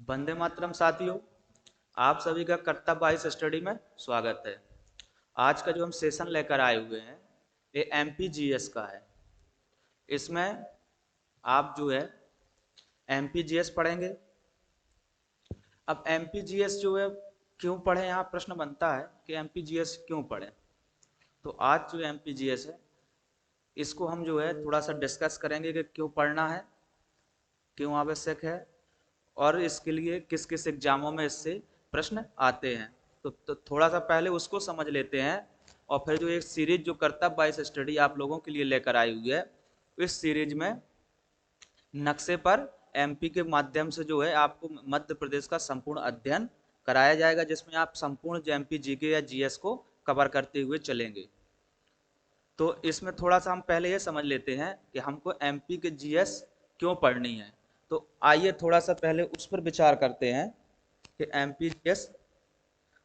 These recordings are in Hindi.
वंदे मातरम साथियों, आप सभी का कर्तव्य वाइस स्टडी में स्वागत है। आज का जो हम सेशन लेकर आए हुए हैं ये एमपीजीएस का है। इसमें आप जो है एमपीजीएस पढ़ेंगे। अब एमपीजीएस जो है क्यों पढ़े, यहाँ प्रश्न बनता है कि एमपीजीएस क्यों पढ़े। तो आज जो एमपीजीएस है इसको हम जो है थोड़ा सा डिस्कस करेंगे कि क्यों पढ़ना है, क्यों आवश्यक है और इसके लिए किस किस एग्जामों में इससे प्रश्न आते हैं। तो थोड़ा सा पहले उसको समझ लेते हैं और फिर जो एक सीरीज जो कर्तव्य वाइस स्टडी आप लोगों के लिए लेकर आई हुई है, इस सीरीज में नक्शे पर एमपी के माध्यम से जो है आपको मध्य प्रदेश का संपूर्ण अध्ययन कराया जाएगा, जिसमें आप संपूर्ण एमपी जीके या जीएस को कवर करते हुए चलेंगे। तो इसमें थोड़ा सा हम पहले ये समझ लेते हैं कि हमको एमपी के जीएस क्यों पढ़नी है। तो आइए थोड़ा सा पहले उस पर विचार करते हैं कि एमपी जीएस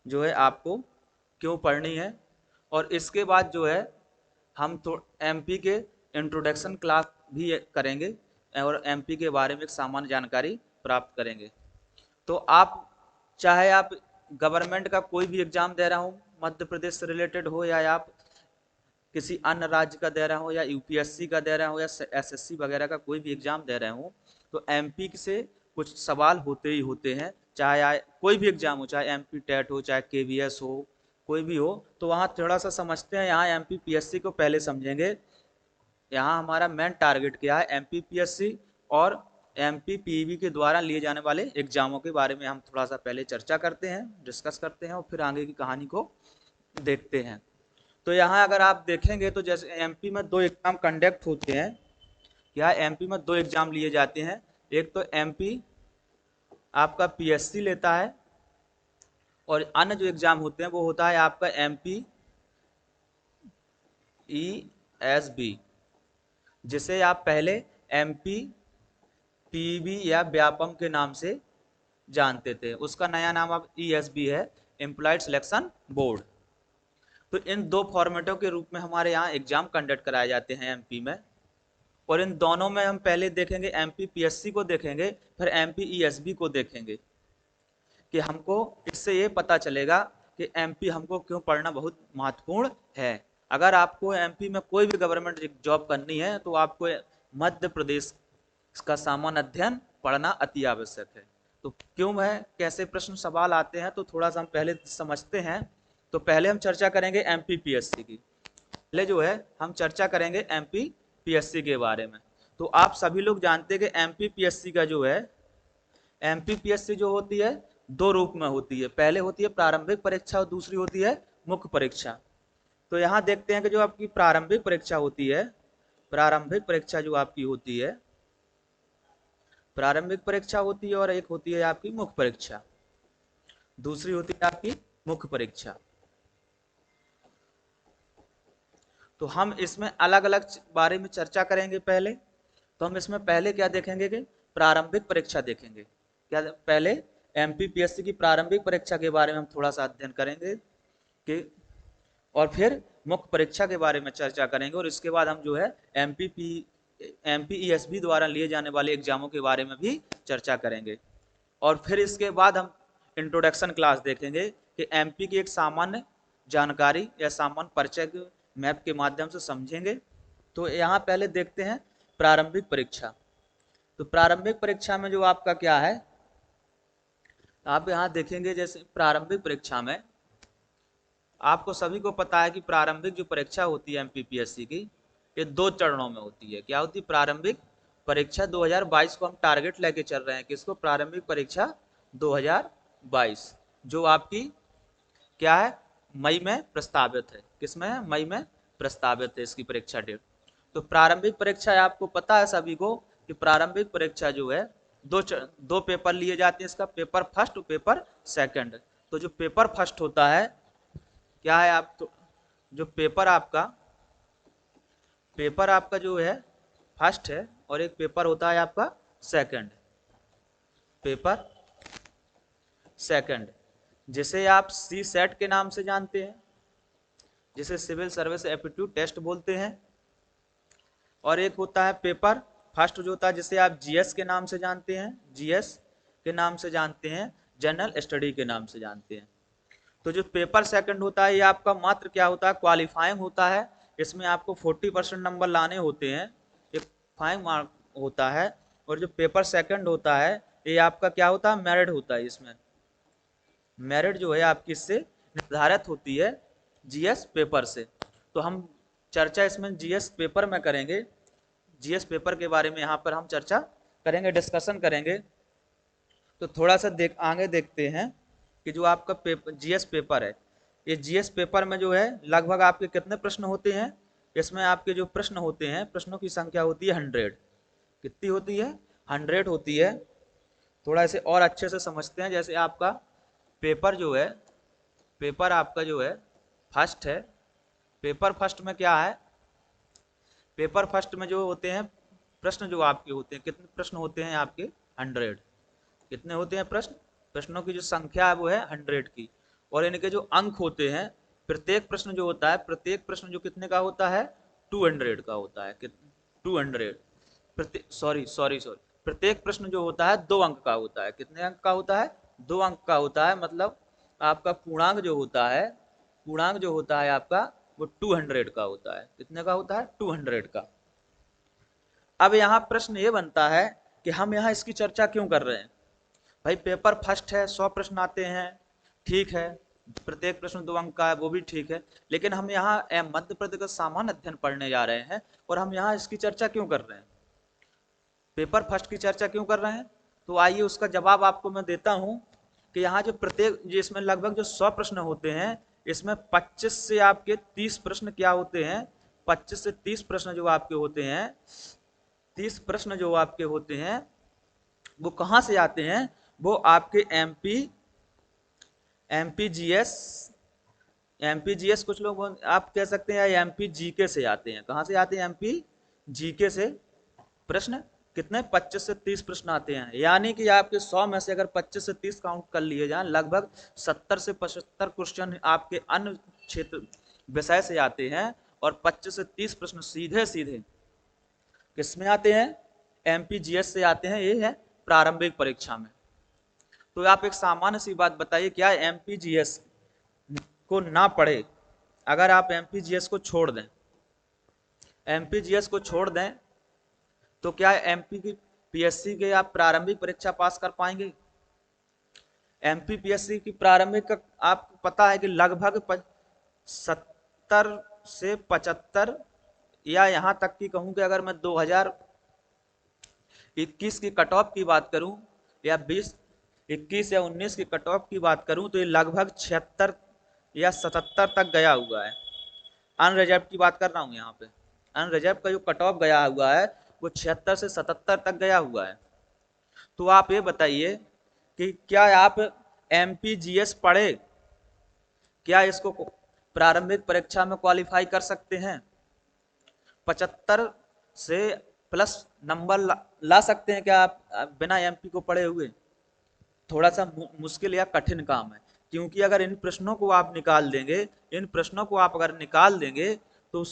जो है आपको क्यों पढ़नी है, और इसके बाद जो है हम तो एमपी के इंट्रोडक्शन क्लास भी करेंगे और एमपी के बारे में एक सामान्य जानकारी प्राप्त करेंगे। तो आप चाहे आप गवर्नमेंट का कोई भी एग्जाम दे रहा हूँ, मध्य प्रदेश से रिलेटेड हो या आप किसी अन्य राज्य का दे रहा हो या यूपीएससी का दे रहा हो या एसएससी वगैरह का कोई भी एग्जाम दे रहे हो, तो एमपी से कुछ सवाल होते ही होते हैं। चाहे कोई भी एग्जाम हो, चाहे एमपी टेट हो, चाहे केवीएस हो, कोई भी हो, तो वहाँ थोड़ा सा समझते हैं। यहाँ एमपी पीएससी को पहले समझेंगे। यहाँ हमारा मेन टारगेट क्या है, एमपी पीएससी और एमपी पीवी के द्वारा लिए जाने वाले एग्जामों के बारे में हम थोड़ा सा पहले चर्चा करते हैं, डिस्कस करते हैं और फिर आगे की कहानी को देखते हैं। तो यहाँ अगर आप देखेंगे तो जैसे एमपी में दो एग्जाम कंडक्ट होते हैं। यहाँ एमपी में दो एग्जाम लिए जाते हैं। एक तो एमपी आपका पीएससी लेता है और अन्य जो एग्जाम होते हैं वो होता है आपका एमपी ईएसबी, जिसे आप पहले एमपी पीवी या व्यापम के नाम से जानते थे। उसका नया नाम अब ईएसबी है, एम्प्लॉयड सिलेक्शन बोर्ड। तो इन दो फॉर्मेटों के रूप में हमारे यहाँ एग्जाम कंडक्ट कराए जाते हैं एमपी में, और इन दोनों में हम पहले देखेंगे एमपी पीएससी को देखेंगे, फिर एमपी ईएसबी को देखेंगे कि हमको इससे ये पता चलेगा कि एमपी हमको क्यों पढ़ना बहुत महत्वपूर्ण है। अगर आपको एमपी में कोई भी गवर्नमेंट जॉब करनी है तो आपको मध्य प्रदेश का सामान्य अध्ययन पढ़ना अति आवश्यक है। तो क्यों है, कैसे प्रश्न सवाल आते हैं, तो थोड़ा सा हम पहले समझते हैं। तो पहले हम चर्चा करेंगे एमपी पीएससी की। पहले जो है हम चर्चा करेंगे एमपी पीएससी के बारे में। तो आप सभी लोग जानते हैं कि एमपी पीएससी का जो है, एमपी पीएससी जो होती है दो रूप में होती है। पहले होती है प्रारंभिक परीक्षा और दूसरी होती है मुख्य परीक्षा। तो यहाँ देखते हैं कि जो आपकी प्रारंभिक परीक्षा होती है, प्रारंभिक परीक्षा जो आपकी होती है, प्रारंभिक परीक्षा होती है और एक होती है आपकी मुख्य परीक्षा, दूसरी होती है आपकी मुख्य परीक्षा। तो हम इसमें अलग अलग बारे में चर्चा करेंगे। पहले तो हम इसमें पहले क्या देखेंगे कि प्रारंभिक परीक्षा देखेंगे। क्या पहले एमपी पीएससी की प्रारंभिक परीक्षा के बारे में हम थोड़ा सा अध्ययन करेंगे कि, और फिर मुख्य परीक्षा के बारे में चर्चा करेंगे, और इसके बाद हम जो है एमपी ईएसबी द्वारा लिए जाने वाले एग्जामों के बारे में भी चर्चा करेंगे। और फिर इसके बाद हम इंट्रोडक्शन क्लास देखेंगे कि एमपी की एक सामान्य जानकारी या सामान्य परिचय मैप के माध्यम से समझेंगे। तो यहाँ पहले देखते हैं प्रारंभिक परीक्षा। तो प्रारंभिक परीक्षा में जो आपका क्या है, आप यहाँ देखेंगे जैसे प्रारंभिक परीक्षा में आपको सभी को पता है कि प्रारंभिक जो परीक्षा होती है एमपीपीएससी की, ये दो चरणों में होती है। क्या होती है, प्रारंभिक परीक्षा 2022 को हम टारगेट लेके चल रहे हैं, किसको, प्रारंभिक परीक्षा 2022, जो आपकी क्या है, मई में प्रस्तावित है। किसमें है, मई में प्रस्तावित है इसकी परीक्षा डेट। तो प्रारंभिक परीक्षा आपको पता है सभी को कि प्रारंभिक परीक्षा जो है दो पेपर लिए जाते हैं इसका, पेपर फर्स्ट और पेपर सेकंड। तो जो पेपर फर्स्ट होता है क्या है, आप तो जो पेपर आपका जो है फर्स्ट है, और एक पेपर होता है आपका सेकंड, पेपर सेकंड, जिसे आप सी सेट के नाम से जानते हैं, जिसे सिविल सर्विस एप्टीट्यूड टेस्ट बोलते हैं। और एक होता है पेपर फर्स्ट जो होता है जिसे आप जीएस के नाम से जानते हैं, जीएस, के नाम से जानते हैं, जनरल स्टडी के नाम से जानते हैं। तो जो पेपर सेकंड होता है ये आपका मात्र क्या होता है, क्वालिफाइंग होता है। इसमें आपको 40% नंबर लाने होते हैं, ये फाइंग मार्क होता है। और जो पेपर सेकंड होता है ये आपका क्या होता है, मेरिट होता है। इसमें मेरिट जो है आपकी इससे निर्धारित होती है जीएस पेपर से। तो हम चर्चा इसमें जीएस पेपर में करेंगे, जीएस पेपर के बारे में यहाँ पर हम चर्चा करेंगे, डिस्कशन करेंगे। तो थोड़ा सा आगे देखते हैं कि जो आपका जीएस पेपर है, ये जीएस पेपर में जो है लगभग आपके कितने प्रश्न होते हैं। इसमें आपके जो प्रश्न होते हैं, प्रश्नों की संख्या होती है 100। कितनी होती है, 100 होती है। थोड़ा इसे और अच्छे से समझते हैं। जैसे आपका पेपर जो है, पेपर आपका जो है फर्स्ट है, पेपर फर्स्ट में क्या है, पेपर फर्स्ट में जो होते हैं प्रश्न जो आपके होते हैं, कितने प्रश्न होते हैं आपके, 100। कितने होते हैं प्रश्न, प्रश्नों की जो संख्या है वो है 100 की। और इनके जो अंक होते हैं, प्रत्येक प्रश्न जो होता है, प्रत्येक प्रश्न जो कितने का होता है, 200 का होता है। 200 प्रत्येक प्रश्न जो होता है 2 अंक का होता है। कितने अंक का होता है, 2 अंक का होता है। मतलब आपका पूर्णांक जो होता है, पूर्णांक जो होता है आपका वो 200 का होता है। कितने का होता है, 200 का। अब यहाँ प्रश्न ये बनता है कि हम यहाँ इसकी चर्चा क्यों कर रहे हैं। भाई पेपर फर्स्ट है, 100 प्रश्न आते हैं, ठीक है, प्रत्येक प्रश्न 2 अंक का है, वो भी ठीक है। लेकिन हम यहाँ मध्य प्रदेश का सामान्य अध्ययन पढ़ने जा रहे हैं, और हम यहाँ इसकी चर्चा क्यों कर रहे हैं, पेपर फर्स्ट की चर्चा क्यों कर रहे हैं। तो आइए उसका जवाब आपको मैं देता हूं कि यहाँ जो प्रत्येक, इसमें लगभग जो 100 प्रश्न होते हैं, इसमें 25 से आपके 30 प्रश्न क्या होते हैं, 25 से 30 प्रश्न जो आपके होते हैं, 30 प्रश्न जो आपके होते हैं वो कहाँ से आते हैं, वो आपके एमपी जीएस कुछ लोग आप कह सकते हैं एमपी जीके से आते हैं। कहाँ से आते हैं, एमपी जीके से प्रश्न कितने, 25 से 30 प्रश्न आते हैं। यानी कि आपके 100 में से अगर 25 से 30 काउंट कर लिए जाए, लगभग 70 से 75 क्वेश्चन आपके अन्य क्षेत्र विषय से आते हैं, और 25 से 30 प्रश्न सीधे सीधे किसमें आते हैं, एमपीजीएस से आते हैं। ये है प्रारंभिक परीक्षा में। तो आप एक सामान्य सी बात बताइए, क्या एमपीजीएस को ना पढ़े, अगर आप एमपीजीएस को छोड़ दें, एमपीजीएस को छोड़ दें, तो क्या एमपी की पीएससी के आप प्रारंभिक परीक्षा पास कर पाएंगे। एमपी पीएससी की प्रारंभिक का आपको पता है कि लगभग 70 से 75, या यहां तक कि कहूं कि अगर मैं 2021 की कट ऑफ की बात करूं, या 21 या 19 की कट ऑफ की बात करूं, तो ये लगभग 76 या 77 तक गया हुआ है। अनरिजर्व की बात कर रहा हूं यहाँ पे, अनरिजर्व का जो कट ऑफ गया हुआ है वो 76 से 77 तक गया हुआ है। तो आप ये बताइए कि क्या आप एमपीजीएस पढ़े, क्या इसको प्रारंभिक परीक्षा में क्वालिफाई कर सकते हैं, 75 से प्लस नंबर ला सकते हैं क्या आप बिना एमपी को पढ़े हुए। थोड़ा सा मुश्किल या कठिन काम है, क्योंकि अगर इन प्रश्नों को आप निकाल देंगे, इन प्रश्नों को आप अगर निकाल देंगे, तो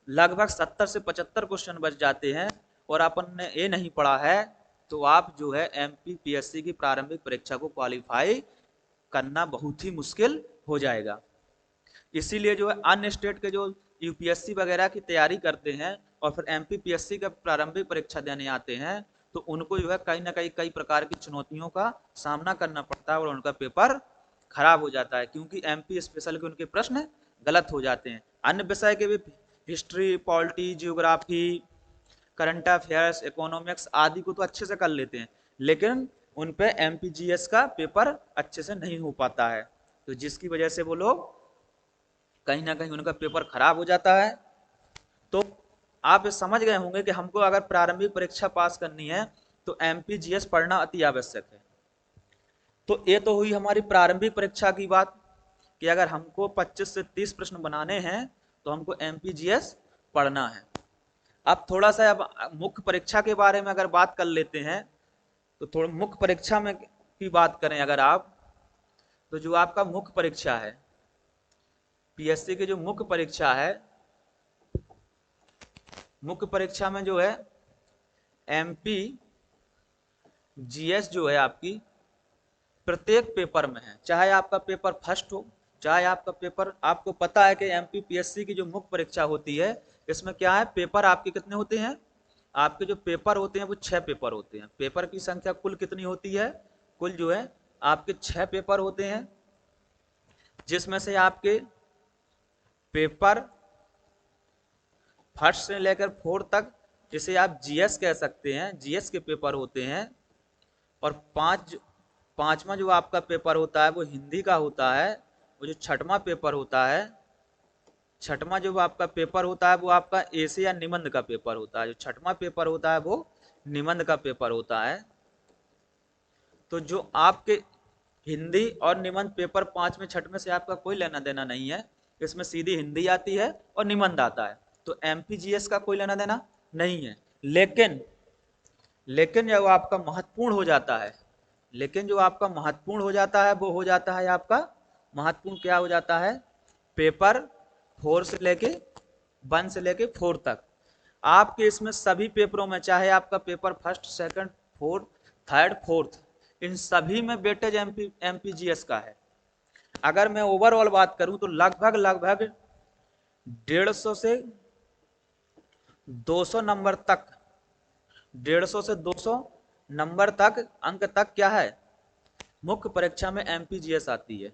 लगभग 70 से 75 क्वेश्चन बच जाते हैं, और अपन ने ये नहीं पढ़ा है, तो आप जो है एमपी पीएससी की प्रारंभिक परीक्षा को क्वालिफाई करना बहुत ही मुश्किल हो जाएगा। इसीलिए जो है अन्य स्टेट के जो यूपीएससी वगैरह की तैयारी करते हैं और फिर एमपी पीएससी का प्रारंभिक परीक्षा देने आते हैं, तो उनको जो है कहीं ना कहीं कई प्रकार की चुनौतियों का सामना करना पड़ता है, और उनका पेपर खराब हो जाता है, क्योंकि एमपी स्पेशल के उनके प्रश्न गलत हो जाते हैं। अन्य विषय के भी history, polity, geography, current affairs, economics आदि को तो अच्छे से कर लेते हैं, लेकिन उन पे एमपीजीएस का पेपर अच्छे से नहीं हो पाता है, तो जिसकी वजह से वो लोग कहीं ना कहीं उनका पेपर खराब हो जाता है। तो आप समझ गए होंगे कि हमको अगर प्रारंभिक परीक्षा पास करनी है तो एमपीजीएस पढ़ना अति आवश्यक है। तो ये तो हुई हमारी प्रारंभिक परीक्षा की बात कि अगर हमको 25 से 30 प्रश्न बनाने हैं तो हमको एमपीजीएस पढ़ना है। अब थोड़ा सा अब मुख्य परीक्षा के बारे में अगर बात कर लेते हैं, तो थोड़ा मुख्य परीक्षा में की बात करें अगर आप, तो जो आपका मुख्य परीक्षा है, पीएससी की जो मुख्य परीक्षा है, मुख्य परीक्षा में जो है एमपी जीएस जो है आपकी प्रत्येक पेपर में है, चाहे आपका पेपर फर्स्ट हो, चाहे आपका पेपर, आपको पता है कि एमपीपीएससी की जो मुख्य परीक्षा होती है इसमें क्या है, पेपर आपके कितने होते हैं, आपके जो पेपर होते हैं वो 6 पेपर होते हैं। पेपर की संख्या कुल कितनी होती है, कुल जो है आपके 6 पेपर होते हैं, जिसमें से आपके पेपर फर्स्ट से लेकर फोर्थ तक, जिसे आप जीएस कह सकते हैं, जीएस के पेपर होते हैं। और पांचवा जो आपका पेपर होता है वो हिंदी का होता है। वो जो छठवां पेपर होता है, छठवां जो आपका पेपर होता है वो आपका ऐसे या निबंध का पेपर होता है। जो छठवां पेपर होता है वो निबंध का पेपर होता है। तो जो आपके हिंदी और निबंध पेपर 5वें 6वें से आपका कोई लेना देना नहीं है, इसमें सीधी हिंदी आती है और निबंध आता है, तो एमपीजीएस का कोई लेना देना नहीं है। लेकिन जो आपका महत्वपूर्ण हो जाता है, लेकिन जो आपका महत्वपूर्ण हो जाता है वो हो जाता है आपका महत्वपूर्ण क्या हो जाता है, पेपर 4 से लेके 1 से लेके 4 तक। आपके इसमें सभी पेपरों में, चाहे आपका paper first second fourth third fourth, इन सभी में वेटेज एमपीजीएस का है। अगर मैं ओवरऑल बात करूं तो लगभग 150 से 200 नंबर तक, 150 से 200 नंबर तक, अंक तक क्या है, मुख्य परीक्षा में एमपीजीएस आती है।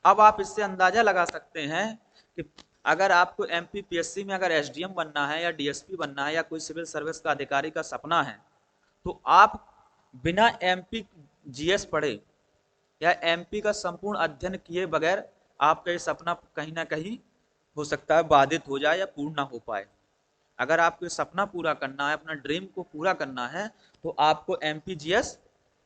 अब आप इससे अंदाजा लगा सकते हैं कि अगर आपको एमपीपीएससी में अगर एसडीएम बनना है या डीएसपी बनना है या कोई सिविल सर्विस का अधिकारी का सपना है, तो आप बिना एमपीजीएस पढ़े या एमपी का संपूर्ण अध्ययन किए बगैर आपका ये सपना कहीं ना कहीं हो सकता है बाधित हो जाए या पूर्ण ना हो पाए। अगर आपको सपना पूरा करना है, अपना ड्रीम को पूरा करना है, तो आपको एमपीजीएस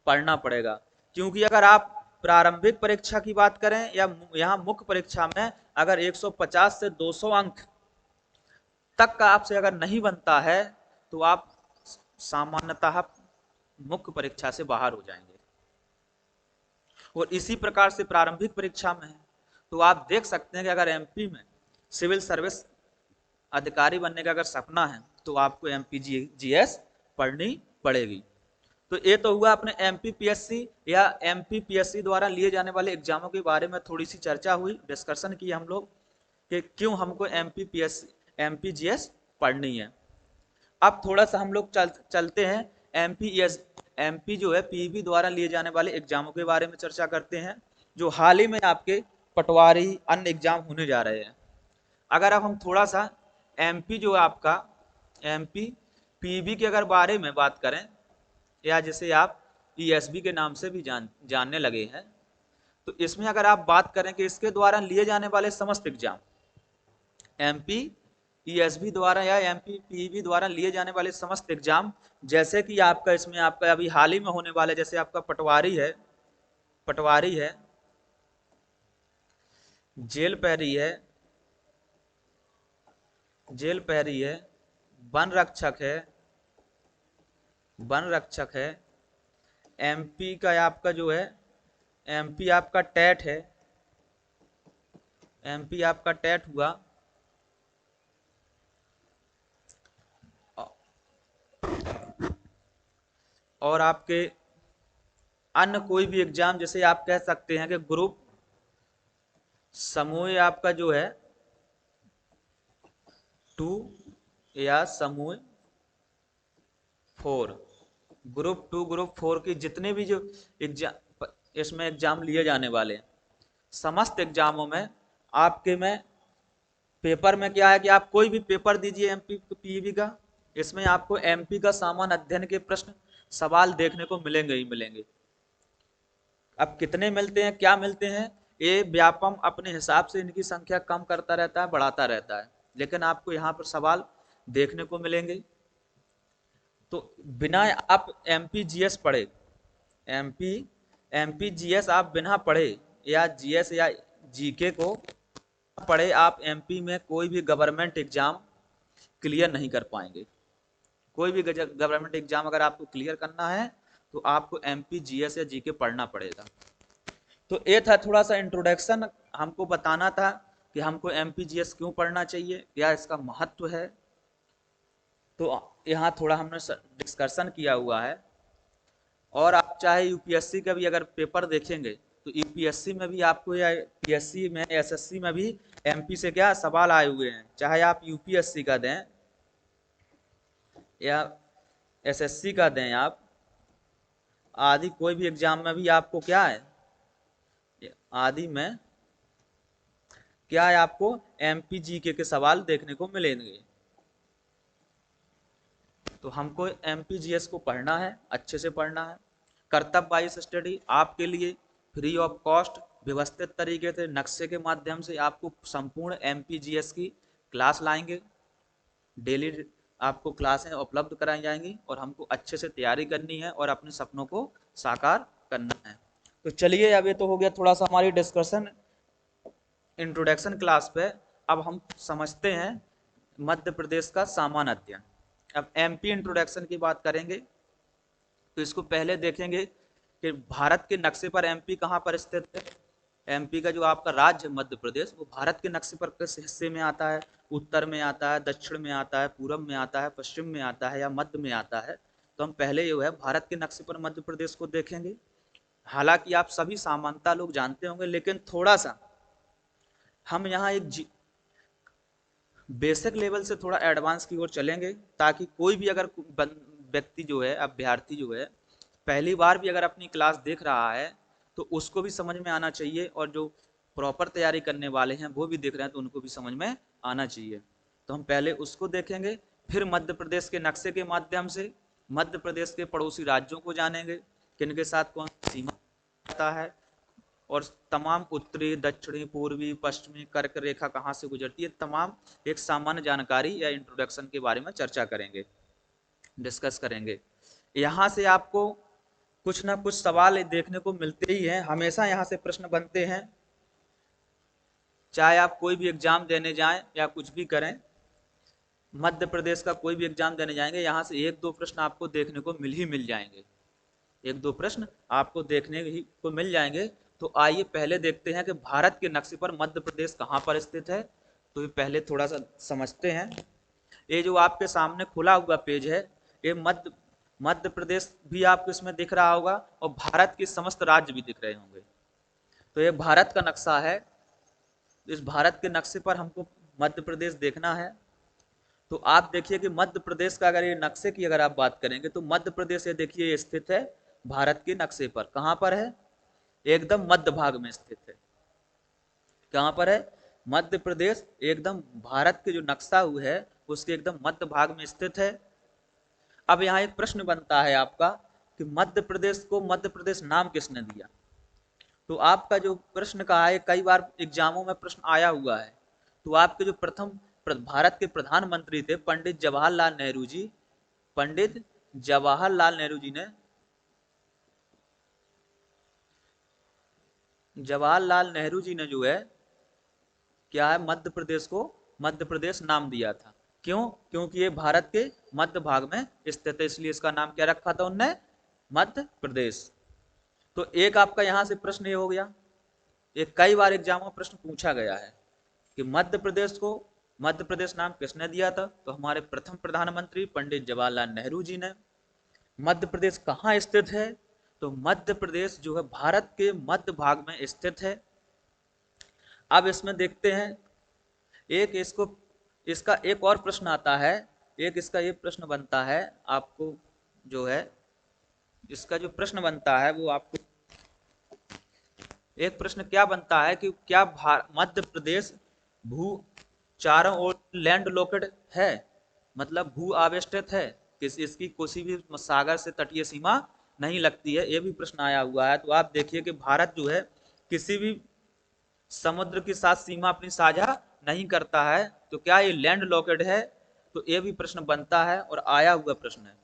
पढ़ना पड़ेगा। क्योंकि अगर आप प्रारंभिक परीक्षा की बात करें या यहाँ मुख्य परीक्षा में अगर 150 से 200 अंक तक का आपसे अगर नहीं बनता है तो आप सामान्यतः मुख्य परीक्षा से बाहर हो जाएंगे। और इसी प्रकार से प्रारंभिक परीक्षा में है, तो आप देख सकते हैं कि अगर एमपी में सिविल सर्विस अधिकारी बनने का अगर सपना है तो आपको एमपीजीएस पढ़नी पड़ेगी। तो ये तो हुआ अपने एमपीपीएससी या एमपीपीएससी द्वारा लिए जाने वाले एग्जामों के बारे में थोड़ी सी चर्चा हुई, डिस्कशन की हम लोग कि क्यों हमको एमपीजीएस पढ़नी है। अब थोड़ा सा हम लोग चलते हैं एमपी जो है पीईबी द्वारा लिए जाने वाले एग्जामों के बारे में चर्चा करते हैं, जो हाल ही में आपके पटवारी अन्य एग्जाम होने जा रहे हैं। अगर अब हम थोड़ा सा एमपी जो आपका एमपी पीईबी के अगर बारे में बात करें, या जिसे आप ईएसबी के नाम से भी जानने लगे हैं, तो इसमें अगर आप बात करें कि इसके द्वारा लिए जाने वाले समस्त एग्जाम, एमपी ईएसबी द्वारा या एमपी पीईबी द्वारा लिए जाने वाले समस्त एग्जाम, जैसे कि आपका इसमें आपका अभी हाल ही में होने वाले, जैसे आपका पटवारी है, जेल पहरी है, वन रक्षक है, एमपी का आपका जो है, एमपी आपका टेट है, एमपी आपका टेट हुआ, और आपके अन्य कोई भी एग्जाम, जैसे आप कह सकते हैं कि ग्रुप समूह आपका जो है 2 या समूह 4, ग्रुप 2 ग्रुप 4 की जितने भी जो एग्जाम इसमें एग्जाम लिए जाने वाले समस्त एग्जामों में आपके में पेपर में क्या है कि आप कोई भी पेपर दीजिए एमपी पीईबी का, इसमें आपको एमपी का सामान्य अध्ययन के प्रश्न सवाल देखने को मिलेंगे ही मिलेंगे। अब कितने मिलते हैं, क्या मिलते हैं, ये व्यापम अपने हिसाब से इनकी संख्या कम करता रहता है, बढ़ाता रहता है, लेकिन आपको यहाँ पर सवाल देखने को मिलेंगे। तो बिना आप एमपीजीएस पढ़े, एमपीजीएस आप बिना पढ़े या जीएस या जीके को पढ़े आप एमपी में कोई भी गवर्नमेंट एग्जाम क्लियर नहीं कर पाएंगे। कोई भी गवर्नमेंट एग्जाम अगर आपको क्लियर करना है तो आपको एमपीजीएस या जीके पढ़ना पड़ेगा। तो ये था थोड़ा सा इंट्रोडक्शन, हमको बताना था कि हमको एमपीजीएस क्यों पढ़ना चाहिए, क्या इसका महत्व है। तो यहाँ थोड़ा हमने डिस्कशन किया हुआ है। और आप चाहे यूपीएससी का भी अगर पेपर देखेंगे तो यूपीएससी में भी आपको या पीएससी में एसएससी में भी एमपी से क्या सवाल आए हुए हैं, चाहे आप यूपीएससी का दें या एसएससी का दें आप, आदि कोई भी एग्जाम में भी आपको क्या है, आदि में क्या है, आपको एमपी जीके के सवाल देखने को मिलेंगे। तो हमको एमपी जीएस को पढ़ना है, अच्छे से पढ़ना है। कर्तव्य वाइज स्टडी आपके लिए फ्री ऑफ कॉस्ट व्यवस्थित तरीके से नक्शे के माध्यम से आपको संपूर्ण एमपी जीएस की क्लास लाएंगे। डेली आपको क्लासें उपलब्ध कराई जाएंगी और हमको अच्छे से तैयारी करनी है और अपने सपनों को साकार करना है। तो चलिए, अब ये तो हो गया थोड़ा सा हमारी डिस्कशन इंट्रोडक्शन क्लास पे। अब हम समझते हैं मध्य प्रदेश का सामान्य अध्ययन। अब एमपी इंट्रोडक्शन की बात करेंगे तो इसको पहले देखेंगे कि भारत के नक्शे पर एमपी कहाँ पर स्थित है। एमपी का जो आपका राज्य मध्य प्रदेश, वो भारत के नक्शे पर किस हिस्से में आता है, उत्तर में आता है, दक्षिण में आता है, पूर्व में आता है, पश्चिम में आता है या मध्य में आता है। तो हम पहले जो है भारत के नक्शे पर मध्य प्रदेश को देखेंगे। हालांकि आप सभी सामान्यता लोग जानते होंगे, लेकिन थोड़ा सा हम यहाँ एक बेसिक लेवल से थोड़ा एडवांस की ओर चलेंगे, ताकि कोई भी अगर व्यक्ति जो है, अभ्यर्थी जो है, पहली बार भी अगर अपनी क्लास देख रहा है तो उसको भी समझ में आना चाहिए, और जो प्रॉपर तैयारी करने वाले हैं वो भी देख रहे हैं तो उनको भी समझ में आना चाहिए। तो हम पहले उसको देखेंगे, फिर मध्य प्रदेश के नक्शे के माध्यम से मध्य प्रदेश के पड़ोसी राज्यों को जानेंगे, किनके साथ कौन सीमा आता है, और तमाम उत्तरी, दक्षिणी, पूर्वी, पश्चिमी कर्क रेखा कहाँ से गुजरती है, तमाम एक सामान्य जानकारी या इंट्रोडक्शन के बारे में चर्चा करेंगे, डिस्कस करेंगे। यहाँ से आपको कुछ ना कुछ सवाल देखने को मिलते ही हैं, हमेशा यहाँ से प्रश्न बनते हैं, चाहे आप कोई भी एग्जाम देने जाएं या कुछ भी करें, मध्य प्रदेश का कोई भी एग्जाम देने जाएंगे, यहाँ से एक दो प्रश्न आपको देखने को मिल जाएंगे, एक दो प्रश्न आपको देखने को मिल जाएंगे। तो आइए पहले देखते हैं कि भारत के नक्शे पर मध्य प्रदेश कहाँ पर स्थित है। तो ये पहले थोड़ा सा समझते हैं। ये जो आपके सामने खुला हुआ पेज है, ये मध्य प्रदेश भी आपको इसमें दिख रहा होगा और भारत के समस्त राज्य भी दिख रहे होंगे। तो ये भारत का नक्शा है। इस भारत के नक्शे पर हमको मध्य प्रदेश देखना है। तो आप देखिए कि मध्य प्रदेश का अगर ये नक्शे की अगर आप बात करेंगे तो मध्य प्रदेश ये देखिए स्थित है भारत के नक्शे पर। कहाँ पर है? एकदम मध्य भाग में स्थित है। कहाँ पर है? मध्य प्रदेश एकदम भारत के जो नक्शा हुआ है उसके एकदम मध्य भाग में स्थित है। अब यहाँ एक प्रश्न बनता है आपका कि मध्य प्रदेश को मध्य प्रदेश नाम किसने दिया। तो आपका जो प्रश्न का है, कई बार एग्जामों में प्रश्न आया हुआ है। तो आपके जो प्रथम भारत के प्रधानमंत्री थे पंडित जवाहरलाल नेहरू जी, पंडित जवाहरलाल नेहरू जी ने जो है क्या है, मध्य प्रदेश को मध्य प्रदेश नाम दिया था। क्यों? क्योंकि ये भारत के मध्य भाग में स्थित है, इसलिए इसका नाम क्या रखा था उनने? मध्य प्रदेश। तो एक आपका यहां से प्रश्न ये हो गया। एक कई बार एग्जामों में प्रश्न पूछा गया है कि मध्य प्रदेश को मध्य प्रदेश नाम किसने दिया था। तो हमारे प्रथम प्रधानमंत्री पंडित जवाहरलाल नेहरू जी ने। मध्य प्रदेश कहाँ स्थित है? तो मध्य प्रदेश जो है भारत के मध्य भाग में स्थित है। अब इसमें देखते हैं, एक इसका एक और प्रश्न आता है, एक इसका ये प्रश्न बनता है आपको, जो है इसका जो प्रश्न बनता है वो आपको एक प्रश्न क्या बनता है कि क्या मध्य प्रदेश भू चारों ओर लैंड लॉकेड है, मतलब भू आवेष्टित है, इसकी किसी भी सागर से तटीय सीमा नहीं लगती है, ये भी प्रश्न आया हुआ है। तो आप देखिए कि भारत जो है किसी भी समुद्र के साथ सीमा अपनी साझा नहीं करता है, तो क्या ये लैंड लॉकेड है? तो ये भी प्रश्न बनता है और आया हुआ प्रश्न है।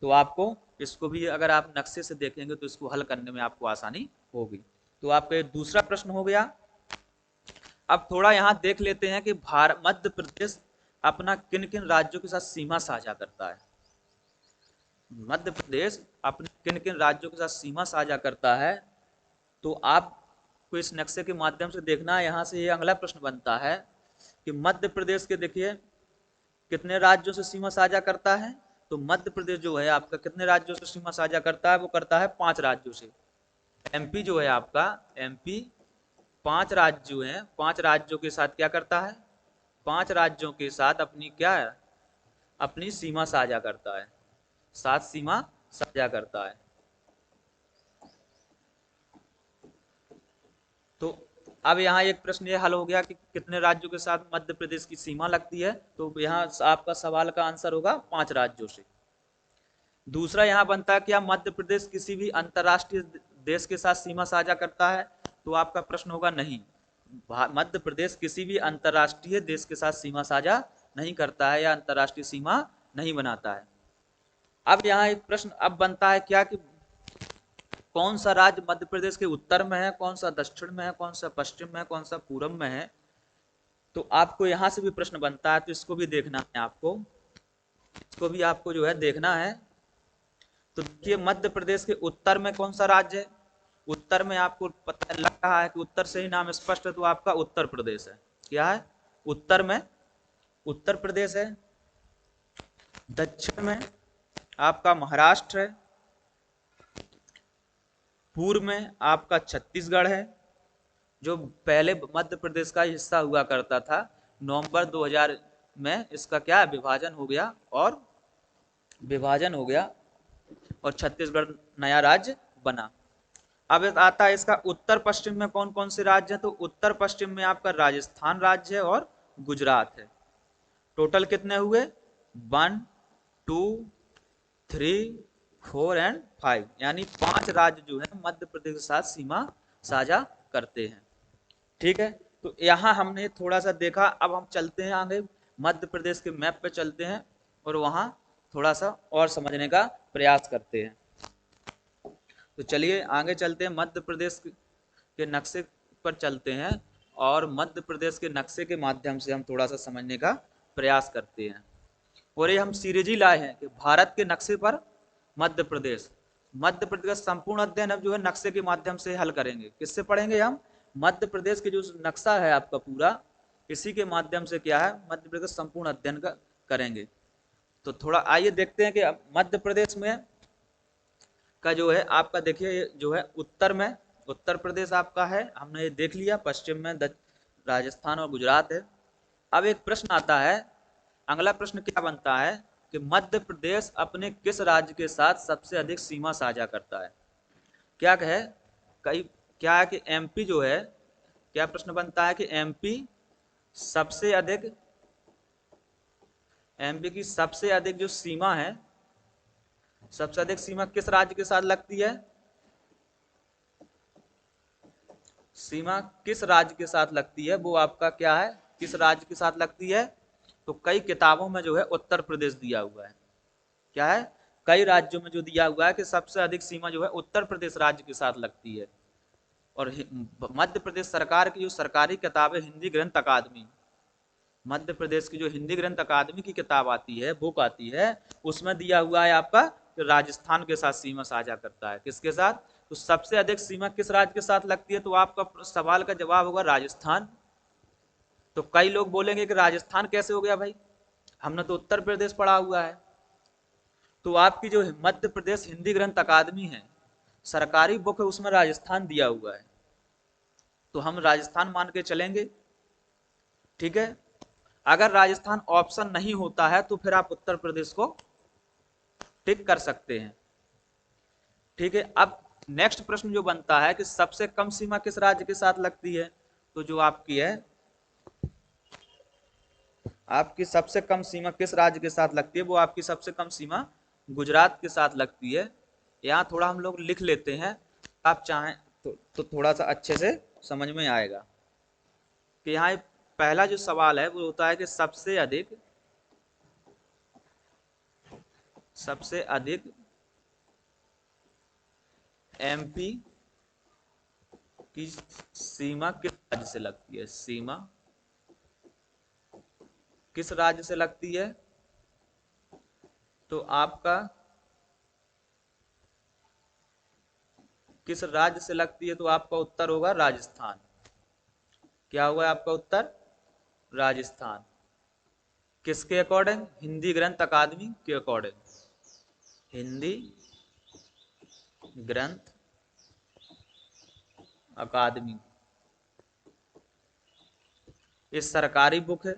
तो आपको इसको भी अगर आप नक्शे से देखेंगे तो इसको हल करने में आपको आसानी होगी। तो आपका ये दूसरा प्रश्न हो गया। अब थोड़ा यहाँ देख लेते हैं कि मध्य प्रदेश अपना किन किन राज्यों के साथ सीमा साझा करता है। मध्य प्रदेश अपने किन किन राज्यों के साथ सीमा साझा करता है, तो आपको इस नक्शे के माध्यम से देखना है। यहाँ से ये अगला प्रश्न बनता है कि मध्य प्रदेश के देखिए कितने राज्यों से सीमा साझा करता है? तो मध्य प्रदेश जो है आपका कितने राज्यों से सीमा साझा करता है? वो करता है 5 राज्यों से। एमपी जो है आपका, एमपी 5 राज्य हैं, 5 राज्यों के साथ क्या करता है? 5 राज्यों के साथ अपनी क्या है? अपनी सीमा साझा करता है, साथ सीमा साझा करता है। तो अब यहाँ एक प्रश्न ये हल हो गया कि कितने राज्यों के साथ मध्य प्रदेश की सीमा लगती है, तो यहाँ आपका सवाल का आंसर होगा 5 राज्यों से। दूसरा यहाँ बनता है क्या मध्य प्रदेश किसी भी अंतर्राष्ट्रीय देश के साथ सीमा साझा करता है? तो आपका प्रश्न होगा नहीं, मध्य प्रदेश किसी भी अंतर्राष्ट्रीय देश के साथ सीमा साझा नहीं करता है या अंतर्राष्ट्रीय सीमा नहीं बनाता है। अब यहाँ एक प्रश्न अब बनता है क्या कि कौन सा राज्य मध्य प्रदेश के उत्तर में है, कौन सा दक्षिण में है, कौन सा पश्चिम में है, कौन सा पूर्व में है? तो आपको यहाँ से भी प्रश्न बनता है, तो इसको भी देखना है आपको, इसको भी आपको जो है देखना है। तो देखिए मध्य प्रदेश के उत्तर में कौन सा राज्य है? उत्तर में आपको पता लग रहा है कि उत्तर से ही नाम स्पष्ट है, तो आपका उत्तर प्रदेश है। क्या है? उत्तर में उत्तर प्रदेश है। दक्षिण में आपका महाराष्ट्र है। पूर्व में आपका छत्तीसगढ़ है, जो पहले मध्य प्रदेश का हिस्सा हुआ करता था। नवंबर 2000 में इसका क्या विभाजन हो गया और छत्तीसगढ़ नया राज्य बना। अब आता है इसका उत्तर पश्चिम में कौन कौन से राज्य हैं? तो उत्तर पश्चिम में आपका राजस्थान राज्य है और गुजरात है। टोटल कितने हुए? 1 2 3 4 एंड 5, यानी 5 राज्य जो है मध्य प्रदेश के साथ सीमा साझा करते हैं। ठीक है, तो यहाँ हमने थोड़ा सा देखा। अब हम चलते हैं आगे, मध्य प्रदेश के मैप पे चलते हैं और वहाँ थोड़ा सा और समझने का प्रयास करते हैं। तो चलिए आगे चलते हैं, मध्य प्रदेश के नक्शे पर चलते हैं और मध्य प्रदेश के नक्शे के माध्यम से हम थोड़ा सा समझने का प्रयास करते हैं। और ये हम सीरीज ही लाए हैं कि भारत के नक्शे पर मध्य प्रदेश संपूर्ण अध्ययन अब जो है नक्शे के माध्यम से हल करेंगे। किससे पढ़ेंगे हम? मध्य प्रदेश के जो नक्शा है आपका पूरा, इसी के माध्यम से क्या है मध्य प्रदेश संपूर्ण अध्ययन का करेंगे। तो थोड़ा आइए देखते हैं कि मध्य प्रदेश में का जो है आपका देखिए जो है उत्तर में उत्तर प्रदेश आपका है, हमने ये देख लिया। पश्चिम में राजस्थान और गुजरात है। अब एक प्रश्न आता है, अगला प्रश्न क्या बनता है कि मध्य प्रदेश अपने किस राज्य के साथ सबसे अधिक सीमा साझा करता है? क्या है क्या है कि एमपी जो है, क्या प्रश्न बनता है कि एमपी की सबसे अधिक जो सीमा है, सबसे अधिक सीमा किस राज्य के साथ लगती है? सीमा किस राज्य के साथ लगती है वो आपका क्या है, किस राज्य के साथ लगती है? तो कई किताबों में जो है उत्तर प्रदेश दिया हुआ है। क्या है? कई राज्यों में जो दिया हुआ है कि सबसे अधिक सीमा जो है उत्तर प्रदेश राज्य के साथ लगती है। और मध्य प्रदेश सरकार की जो सरकारी किताब है हिंदी ग्रंथ अकादमी, मध्य प्रदेश की जो हिंदी ग्रंथ अकादमी की किताब आती है, बुक आती है, उसमें दिया हुआ है आपका राजस्थान के साथ सीमा साझा करता है। किसके साथ? तो सबसे अधिक सीमा किस राज्य के साथ लगती है? तो आपका सवाल का जवाब होगा राजस्थान। तो कई लोग बोलेंगे कि राजस्थान कैसे हो गया भाई, हमने तो उत्तर प्रदेश पढ़ा हुआ है। तो आपकी जो मध्य प्रदेश हिंदी ग्रंथ अकादमी है, सरकारी बुक है, उसमें राजस्थान दिया हुआ है, तो हम राजस्थान मान के चलेंगे। ठीक है, अगर राजस्थान ऑप्शन नहीं होता है तो फिर आप उत्तर प्रदेश को टिक कर सकते हैं। ठीक है, अब नेक्स्ट प्रश्न जो बनता है कि सबसे कम सीमा किस राज्य के साथ लगती है? तो जो आपकी है, आपकी सबसे कम सीमा किस राज्य के साथ लगती है? वो आपकी सबसे कम सीमा गुजरात के साथ लगती है। यहाँ थोड़ा हम लोग लिख लेते हैं, आप चाहें तो थोड़ा सा अच्छे से समझ में आएगा कि यहाँ पहला जो सवाल है वो होता है कि सबसे अधिक एमपी की सीमा किस राज्य से लगती है? सीमा किस राज्य से लगती है? तो आपका किस राज्य से लगती है? तो आपका उत्तर होगा राजस्थान। क्या होगा आपका उत्तर? राजस्थान। किसके अकॉर्डिंग? हिंदी ग्रंथ अकादमी के अकॉर्डिंग। हिंदी ग्रंथ अकादमी। ये सरकारी बुक है,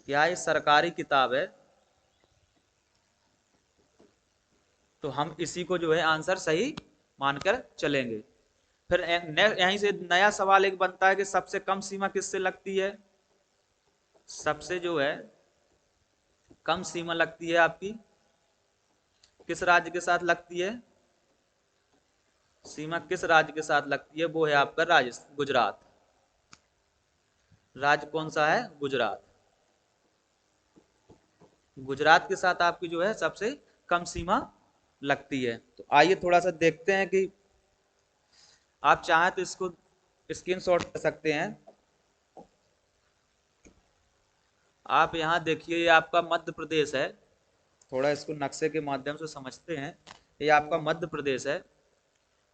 क्या ये सरकारी किताब है? तो हम इसी को जो है आंसर सही मानकर चलेंगे। फिर यहीं से नया सवाल एक बनता है कि सबसे कम सीमा किससे लगती है? सबसे जो है कम सीमा लगती है आपकी किस राज्य के साथ लगती है? सीमा किस राज्य के साथ लगती है? वो है आपका राजस्थान, गुजरात। राज्य कौन सा है? गुजरात। गुजरात के साथ आपकी जो है सबसे कम सीमा लगती है। तो आइए थोड़ा सा देखते हैं कि आप चाहें तो इसको स्क्रीनशॉट कर सकते हैं। आप यहाँ देखिए, ये आपका मध्य प्रदेश है। थोड़ा इसको नक्शे के माध्यम से समझते हैं। ये आपका मध्य प्रदेश है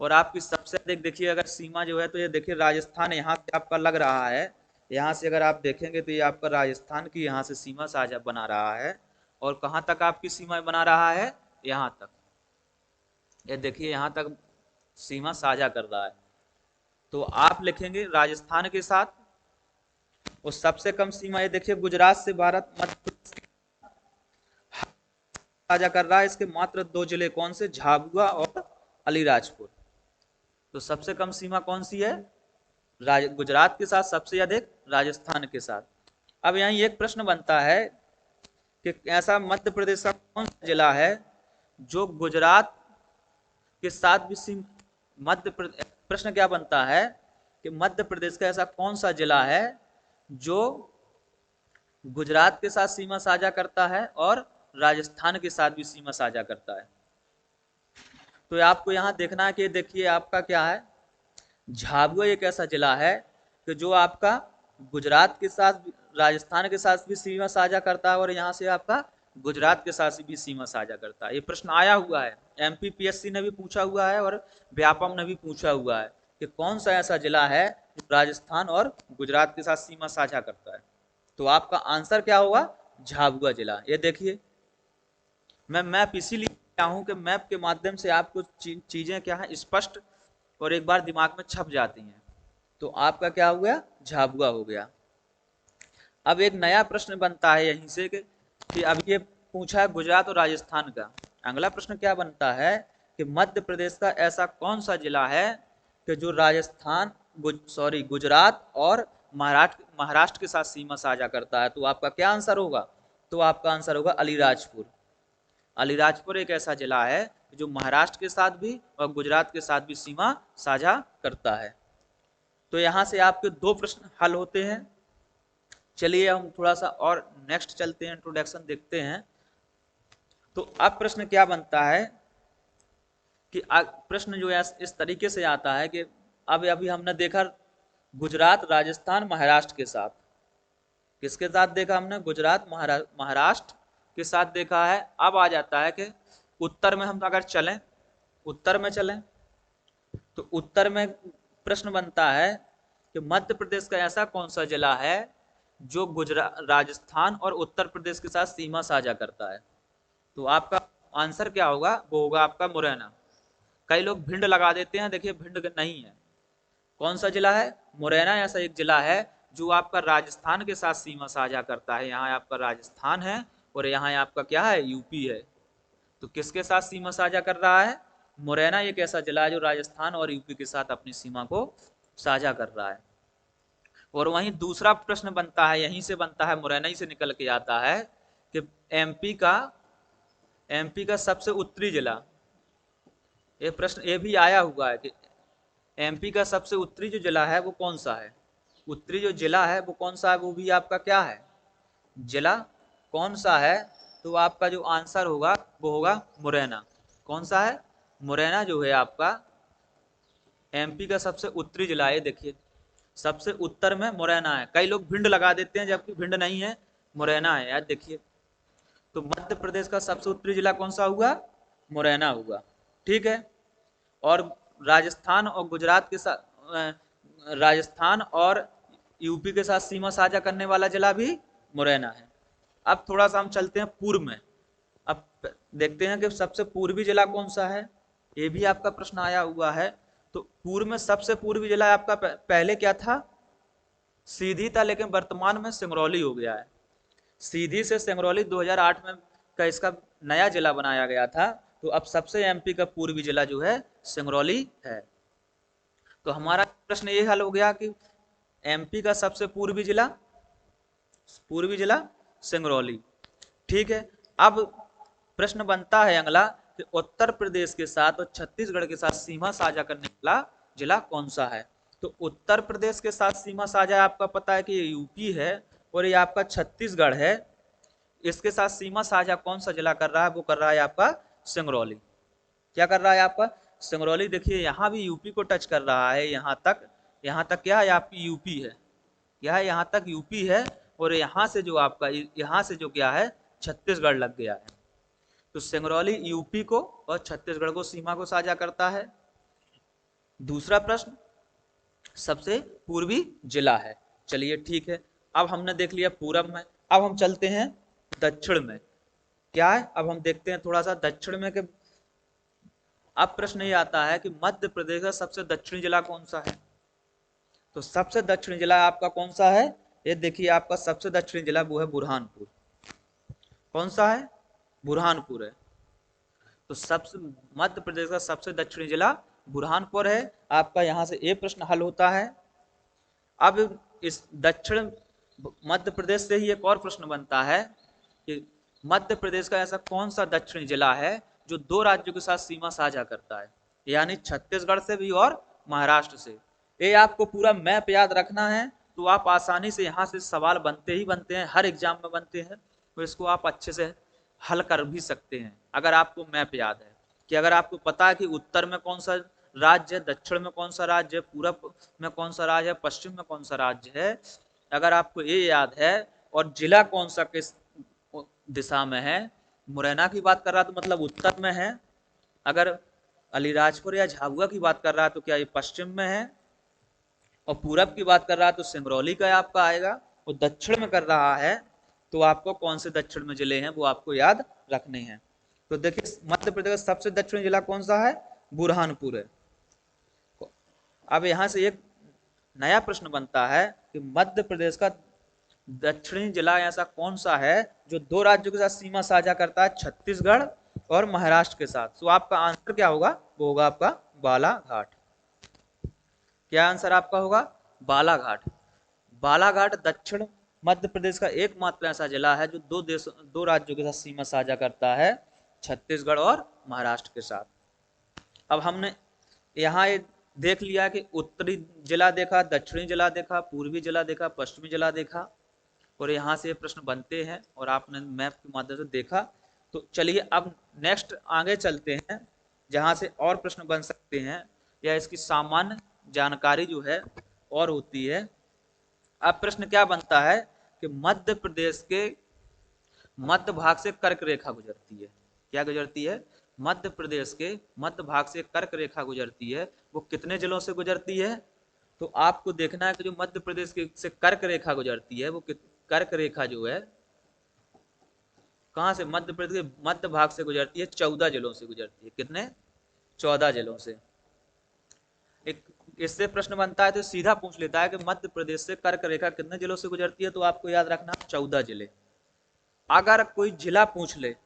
और आपकी सबसे अधिक देखिए अगर सीमा जो है तो ये देखिए राजस्थान यहाँ से आपका लग रहा है। यहाँ से अगर आप देखेंगे तो ये आपका राजस्थान की यहाँ से सीमा साझा बना रहा है। और कहाँ तक आपकी सीमा बना रहा है? यहाँ तक। ये देखिए यहाँ तक सीमा साझा कर रहा है। तो आप लिखेंगे राजस्थान के साथ, और सबसे कम सीमा ये देखिए गुजरात से भारत मध्य प्रदेश साझा कर रहा है। इसके मात्र 2 जिले कौन से? झाबुआ और अलीराजपुर। तो सबसे कम सीमा कौन सी है? गुजरात के साथ, सबसे अधिक राजस्थान के साथ। अब यहाँ एक प्रश्न बनता है कि ऐसा मध्य प्रदेश का कौन सा जिला है जो गुजरात के साथ भी मध्य प्रदेश, प्रश्न क्या बनता है कि मध्य प्रदेश का ऐसा कौन सा जिला है जो गुजरात के साथ सीमा साझा करता है और राजस्थान के साथ भी सीमा साझा करता है? तो आपको यहां देखना है कि देखिए आपका क्या है, झाबुआ एक ऐसा जिला है कि जो आपका गुजरात के साथ, राजस्थान के साथ भी सीमा साझा करता है और यहाँ से आपका गुजरात के साथ भी सीमा साझा करता है। ये प्रश्न आया हुआ है, एमपीपीएससी ने भी पूछा हुआ है और व्यापम ने भी पूछा हुआ है कि कौन सा ऐसा जिला है जो राजस्थान और गुजरात के साथ सीमा साझा करता है। तो आपका आंसर क्या होगा? झाबुआ जिला। ये देखिए मैं मैप इसीलिए किया हूँ कि मैप के माध्यम से आपको चीजें क्या है स्पष्ट और एक बार दिमाग में छप जाती हैं। तो आपका क्या हो गया? झाबुआ हो गया। अब एक नया प्रश्न बनता है यहीं से कि अब ये पूछा है गुजरात और राजस्थान का। अगला प्रश्न क्या बनता है कि मध्य प्रदेश का ऐसा कौन सा जिला है कि जो राजस्थान गुजरात और महाराष्ट्र के साथ सीमा साझा करता है? तो आपका क्या आंसर होगा? तो आपका आंसर होगा अलीराजपुर। अलीराजपुर एक ऐसा जिला है जो महाराष्ट्र के साथ भी और गुजरात के साथ भी सीमा साझा करता है। तो यहां से आपके 2 प्रश्न हल होते हैं। चलिए हम थोड़ा सा और नेक्स्ट चलते हैं, इंट्रोडक्शन देखते हैं। तो अब प्रश्न क्या बनता है कि प्रश्न जो है इस तरीके से आता है कि अब अभी हमने देखा गुजरात, राजस्थान, महाराष्ट्र के साथ। किसके साथ देखा हमने? गुजरात, महाराष्ट्र के साथ देखा है। अब आ जाता है कि उत्तर में हम अगर चलें, उत्तर में चलें तो उत्तर में प्रश्न बनता है कि मध्य प्रदेश का ऐसा कौन सा जिला है जो गुजरात, राजस्थान और उत्तर प्रदेश के साथ सीमा साझा करता है? तो आपका आंसर क्या होगा? वो होगा आपका मुरैना। कई लोग भिंड लगा देते हैं, देखिए भिंड नहीं है। कौन सा जिला है? मुरैना ऐसा एक जिला है जो आपका राजस्थान के साथ सीमा साझा करता है। यहाँ आपका राजस्थान है और यहाँ आपका क्या है? यूपी है। तो किसके साथ सीमा साझा कर रहा है? मुरैना एक ऐसा जिला है जो राजस्थान और यूपी के साथ अपनी सीमा को साझा कर रहा है। और वहीं दूसरा प्रश्न बनता है, यहीं से बनता है, मुरैना ही से निकल के आता है कि एमपी का सबसे उत्तरी जिला, ये प्रश्न ये भी आया हुआ है कि एमपी का सबसे उत्तरी जो जिला है वो कौन सा है? उत्तरी जो जिला है वो कौन सा है? वो भी आपका क्या है? जिला कौन सा है? तो आपका जो आंसर होगा वो होगा मुरैना। कौन सा है? मुरैना जो है आपका एमपी का सबसे उत्तरी जिला है। देखिए सबसे उत्तर में मुरैना है। कई लोग भिंड लगा देते हैं जबकि भिंड नहीं है, मुरैना है यार। देखिए तो मध्य प्रदेश का सबसे उत्तरी जिला कौन सा हुआ? मुरैना हुआ। ठीक है। और राजस्थान और गुजरात के साथ, राजस्थान और यूपी के साथ सीमा साझा करने वाला जिला भी मुरैना है। अब थोड़ा सा हम चलते हैं पूर्व में। अब देखते हैं कि सबसे पूर्वी जिला कौन सा है, ये भी आपका प्रश्न आया हुआ है। तो पूर्व में सबसे पूर्वी जिला आपका पहले क्या था, सीधी था, लेकिन वर्तमान में सिंगरौली हो गया है। सीधी से सिंगरौली 2008 में का इसका नया जिला बनाया गया था। तो अब सबसे एमपी का पूर्वी जिला जो है सिंगरौली है। तो हमारा प्रश्न ये हल हो गया कि एमपी का सबसे पूर्वी जिला सिंगरौली। ठीक है। अब प्रश्न बनता है अगला कि उत्तर प्रदेश के साथ और छत्तीसगढ़ के साथ सीमा साझा करने वाला जिला कौन सा है। तो उत्तर प्रदेश के साथ सीमा साझा आपका पता है कि ये यूपी है और ये आपका छत्तीसगढ़ है। इसके साथ सीमा साझा कौन सा जिला कर रहा है, वो कर रहा है आपका सिंगरौली। क्या कर रहा है आपका सिंगरौली। देखिए यहाँ भी यूपी को टच कर रहा है, यहाँ तक क्या है आपकी यूपी है, क्या है यहाँ तक यूपी है। और यहाँ से जो आपका यहाँ से जो क्या है छत्तीसगढ़ लग गया है। तो सिंगरौली यूपी को और छत्तीसगढ़ को सीमा को साझा करता है। दूसरा प्रश्न सबसे पूर्वी जिला है। चलिए ठीक है, अब हमने देख लिया पूरब में। अब हम चलते हैं दक्षिण में। क्या है, अब हम देखते हैं थोड़ा सा दक्षिण में के। अब प्रश्न ये आता है कि मध्य प्रदेश का सबसे दक्षिणी जिला कौन सा है। तो सबसे दक्षिणी जिला आपका कौन सा है, ये देखिए आपका सबसे दक्षिणी जिला वो है बुरहानपुर। कौन सा है, बुरहानपुर है। तो सबसे मध्य प्रदेश का सबसे दक्षिणी जिला बुरहानपुर है। आपका यहां से एक प्रश्न हल होता है। अब इस दक्षिण मध्य प्रदेश से ही एक और प्रश्न बनता है कि मध्य प्रदेश का ऐसा कौन सा दक्षिणी जिला है जो दो राज्यों के साथ सीमा साझा करता है, यानी छत्तीसगढ़ से भी और महाराष्ट्र से। ये आपको पूरा मैप याद रखना है, तो आप आसानी से यहाँ से सवाल बनते ही बनते हैं, हर एग्जाम में बनते हैं। तो इसको आप अच्छे से हल कर भी सकते हैं अगर आपको मैप याद है। कि अगर आपको पता है कि उत्तर में कौन सा राज्य है, दक्षिण में कौन सा राज्य है, पूरब में कौन सा राज्य है, पश्चिम में कौन सा राज्य है, अगर आपको ये याद है और जिला कौन सा किस दिशा में है, मुरैना की बात कर रहा तो मतलब उत्तर में है, अगर अलीराजपुर या झाबुआ की बात कर रहा है तो क्या ये पश्चिम में है, और पूरब की बात कर रहा है तो सिंगरौली का आपका आएगा, और दक्षिण में कर रहा है तो आपको कौन से दक्षिण में जिले हैं वो आपको याद रखने हैं। तो देखिए मध्य प्रदेश का सबसे दक्षिणी जिला कौन सा है, बुरहानपुर है। अब यहां से एक नया प्रश्न बनता है कि मध्य प्रदेश का दक्षिणी जिला ऐसा कौन सा है जो दो राज्यों के साथ सीमा साझा करता है, छत्तीसगढ़ और महाराष्ट्र के साथ। तो आपका आंसर क्या होगा, वो होगा आपका बालाघाट। क्या आंसर आपका होगा, बालाघाट। बालाघाट दक्षिण मध्य प्रदेश का एकमात्र ऐसा जिला है जो दो राज्यों के साथ सीमा साझा करता है, छत्तीसगढ़ और महाराष्ट्र के साथ। अब हमने यहाँ ये देख लिया कि उत्तरी जिला देखा, दक्षिणी जिला देखा, पूर्वी जिला देखा, पश्चिमी जिला देखा, और यहाँ से ये प्रश्न बनते हैं और आपने मैप के माध्यम से देखा। तो चलिए अब नेक्स्ट आगे चलते हैं जहाँ से और प्रश्न बन सकते हैं या इसकी सामान्य जानकारी जो है और होती है। अब प्रश्न क्या बनता है कि मध्य प्रदेश के मध्य भाग से कर्क रेखा गुजरती है। क्या गुजरती है, मध्य प्रदेश के मध्य भाग से कर्क रेखा गुजरती है। वो कितने जिलों से गुजरती है, तो आपको देखना है कि जो मध्य प्रदेश के से कर्क रेखा गुजरती है, वो कर्क रेखा जो है कहां से, मध्य प्रदेश के मध्य भाग से गुजरती है, 14 जिलों से गुजरती है। कितने, 14 जिलों से। एक इससे प्रश्न बनता है तो सीधा पूछ लेता है कि मध्य प्रदेश से कर्क रेखा कितने जिलों से गुजरती है, तो आपको याद रखना 14 जिले। अगर कोई जिला पूछ ले,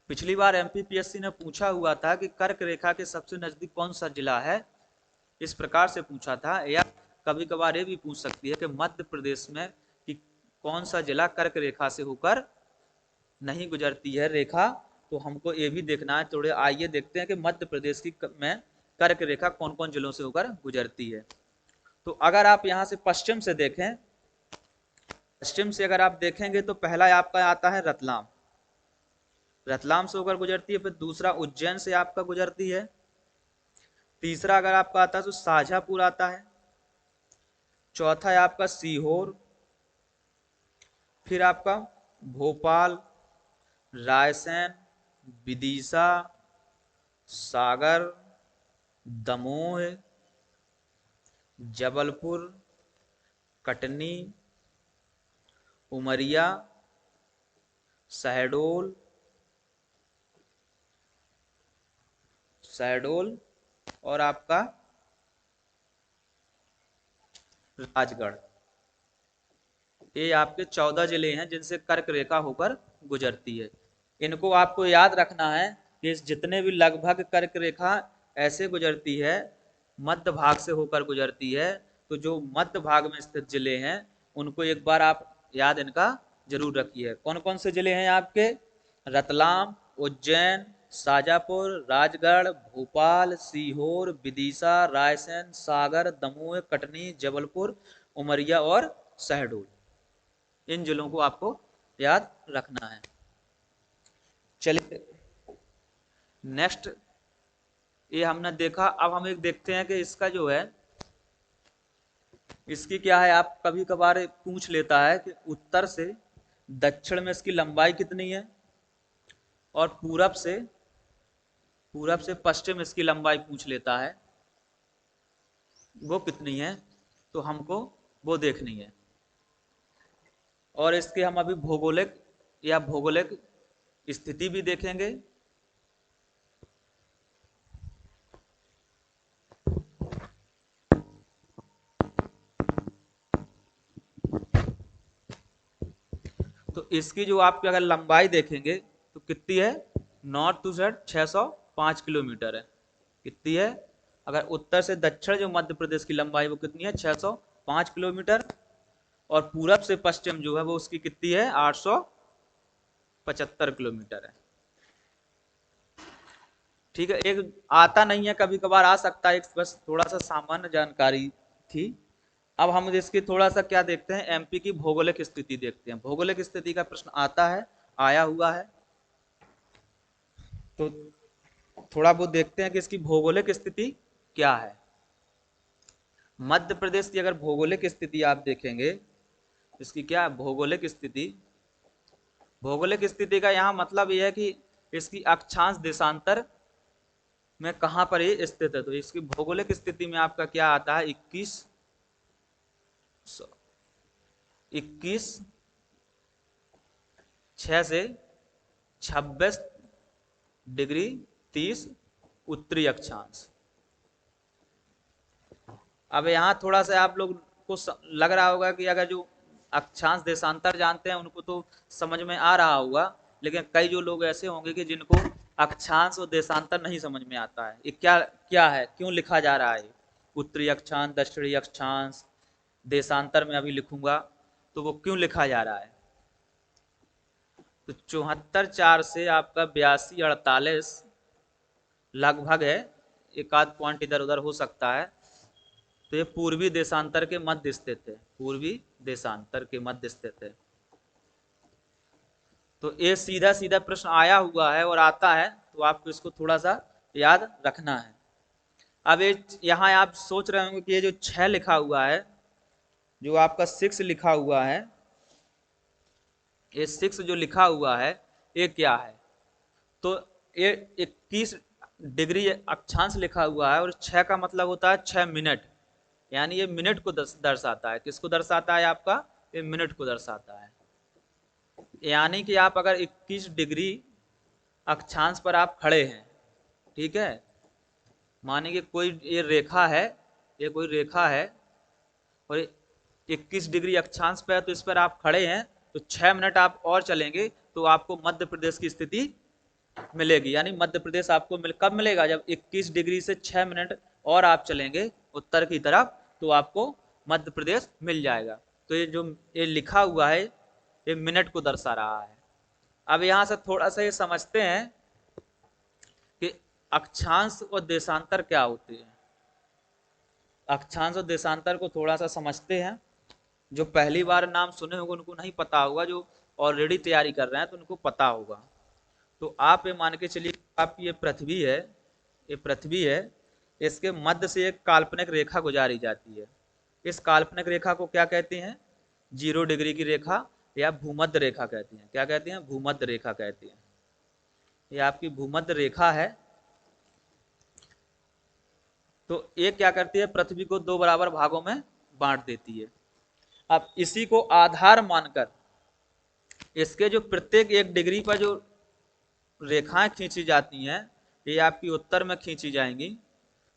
पिछली बार एमपीपीएससी ने पूछा हुआ था कि कर्क रेखा के सबसे नजदीक कौन सा जिला है, इस प्रकार से पूछा था। या कभी कभार ये भी पूछ सकती है कि मध्य प्रदेश में कि कौन सा जिला कर्क रेखा से होकर नहीं गुजरती है रेखा। तो हमको ये भी देखना है। थोड़े आइए देखते हैं कि मध्य प्रदेश की में कर्क रेखा कौन कौन जिलों से होकर गुजरती है। तो अगर आप यहाँ से पश्चिम से देखें, पश्चिम से अगर आप देखेंगे तो पहला आपका आता है रतलाम, रतलाम से होकर गुजरती है। फिर दूसरा उज्जैन से आपका गुजरती है। तीसरा अगर आपका आता है तो शाहजहांपुर आता है। चौथा है आपका सीहोर। फिर आपका भोपाल, रायसेन, विदिशा, सागर, दमोह, जबलपुर, कटनी, उमरिया, शहडोल, शहडोल और आपका राजगढ़। ये आपके 14 जिले हैं जिनसे कर्क रेखा होकर गुजरती है। इनको आपको याद रखना है कि इस जितने भी लगभग कर्क रेखा ऐसे गुजरती है, मध्य भाग से होकर गुजरती है, तो जो मध्य भाग में स्थित जिले हैं उनको एक बार आप याद इनका जरूर रखिए। कौन कौन से जिले हैं आपके? रतलाम, उज्जैन, शाजापुर, राजगढ़, भोपाल, सीहोर, विदिशा, रायसेन, सागर, दमोह, कटनी, जबलपुर, उमरिया और शहडोल। इन जिलों को आपको याद रखना है। चलिए नेक्स्ट, ये हमने देखा। अब हम एक देखते हैं कि इसका जो है, इसकी क्या है, आप कभी कभार पूछ लेता है कि उत्तर से दक्षिण में इसकी लंबाई कितनी है और पूरब से पश्चिम इसकी लंबाई पूछ लेता है, वो कितनी है, तो हमको वो देखनी है। और इसके हम अभी भौगोलिक या भौगोलिक स्थिति भी देखेंगे। तो इसकी जो आपकी अगर लंबाई देखेंगे तो कितनी है, नॉर्थ टू साउथ 605 किलोमीटर है। कितनी है? अगर उत्तर से दक्षिण जो मध्य प्रदेश की लंबाई वो कितनी है, 605 किलोमीटर। और पूरब से पश्चिम जो है वो उसकी कितनी है, 875 किलोमीटर है। ठीक है, एक आता नहीं है, कभी कभार आ सकता है, बस थोड़ा सा सामान्य जानकारी थी। अब हम इसकी थोड़ा सा क्या देखते हैं, एमपी की भौगोलिक स्थिति देखते हैं। भौगोलिक स्थिति का प्रश्न आता है, आया हुआ है, तो थोड़ा बहुत देखते हैं कि इसकी भौगोलिक स्थिति क्या है। मध्य प्रदेश की अगर भौगोलिक स्थिति आप देखेंगे, इसकी क्या भौगोलिक स्थिति, भौगोलिक स्थिति का यहाँ मतलब यह है कि इसकी अक्षांश देशांतर में कहां पर ये स्थित है। तो इसकी भौगोलिक स्थिति में आपका क्या आता है, 21 6 से 26 डिग्री 30 उत्तरी अक्षांश। अब यहाँ थोड़ा सा आप लोग को लग रहा होगा कि अगर जो अक्षांश देशांतर जानते हैं उनको तो समझ में आ रहा होगा, लेकिन कई जो लोग ऐसे होंगे कि जिनको अक्षांश और देशांतर नहीं समझ में आता है। ये क्या क्या है, क्यों लिखा जा रहा है, उत्तरी अक्षांश, दक्षिणी अक्षांश, देशांतर में अभी लिखूंगा, तो वो क्यों लिखा जा रहा है। तो 74 से आपका 82-48 लगभग है, एक आध पॉइंट इधर उधर हो सकता है। तो ये पूर्वी देशांतर के मध्य स्थित है, पूर्वी देशांतर के मध्य स्थित है। तो ये सीधा सीधा प्रश्न आया हुआ है और आता है, तो आपको इसको थोड़ा सा याद रखना है। अब ये यहाँ आप सोच रहे होंगे कि ये जो 6 लिखा हुआ है, जो आपका 6 लिखा हुआ है, ये 6 जो लिखा हुआ है ये क्या है। तो ये 21 डिग्री अक्षांश लिखा हुआ है और 6 का मतलब होता है 6 मिनट, यानी ये मिनट को दर्शाता है। किसको दर्शाता है आपका, ये मिनट को दर्शाता है। यानी कि आप अगर 21 डिग्री अक्षांश पर आप खड़े हैं, ठीक है, माने कि कोई ये रेखा है, ये कोई रेखा है और 21 डिग्री अक्षांश पे है, तो इस पर आप खड़े हैं, तो 6 मिनट आप और चलेंगे तो आपको मध्य प्रदेश की स्थिति मिलेगी। यानी मध्य प्रदेश आपको कब मिलेगा, जब 21 डिग्री से 6 मिनट और आप चलेंगे उत्तर की तरफ, तो आपको मध्य प्रदेश मिल जाएगा। तो ये जो ये लिखा हुआ है ये मिनट को दर्शा रहा है। अब यहाँ से थोड़ा सा ये समझते हैं कि अक्षांश और देशांतर क्या होते हैं। अक्षांश और देशांतर को थोड़ा सा समझते हैं। जो पहली बार नाम सुने होंगे उनको नहीं पता होगा, जो ऑलरेडी तैयारी कर रहे हैं तो उनको पता होगा। तो आप ये मान के चलिए, आपकी ये पृथ्वी है, ये पृथ्वी है, इसके मध्य से एक काल्पनिक रेखा गुजारी जाती है। इस काल्पनिक रेखा को क्या कहते हैं, 0 डिग्री की रेखा या भूमध्य रेखा कहती हैं। क्या कहती हैं, भूमध्य रेखा कहती हैं। ये आपकी भूमध्य रेखा है। तो ये क्या करती है, पृथ्वी को 2 बराबर भागों में बांट देती है। अब इसी को आधार मानकर इसके जो प्रत्येक 1 डिग्री पर जो रेखाएं खींची जाती हैं, ये आपकी उत्तर में खींची जाएंगी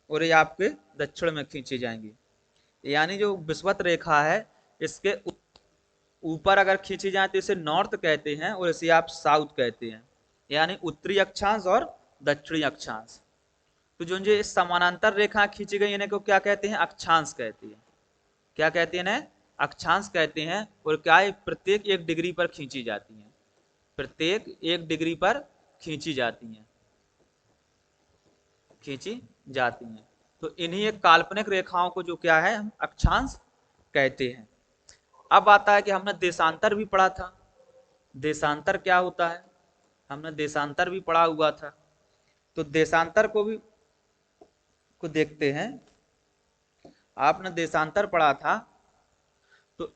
और ये आपके दक्षिण में खींची जाएंगी। यानी जो विषुवत रेखा है, इसके ऊपर अगर खींची जाए तो इसे नॉर्थ कहते हैं और इसे आप साउथ कहते हैं, यानी उत्तरी अक्षांश और दक्षिणी अक्षांश। तो जो ये समानांतर रेखा खींची गई इन्हें को क्या कहते हैं? अक्षांश कहते हैं। क्या कहते हैं इन्हें? अक्षांश कहते हैं। और क्या है? प्रत्येक 1 डिग्री पर खींची जाती हैं, प्रत्येक 1 डिग्री पर खींची जाती हैं, खींची जाती हैं। तो इन्हीं एक काल्पनिक रेखाओं को जो क्या है, हम अक्षांश कहते हैं। अब आता है कि हमने देशांतर भी पढ़ा था। देशांतर क्या होता है? हमने देशांतर भी पढ़ा हुआ था। तो देशांतर को देखते हैं। आपने देशांतर पढ़ा था, तो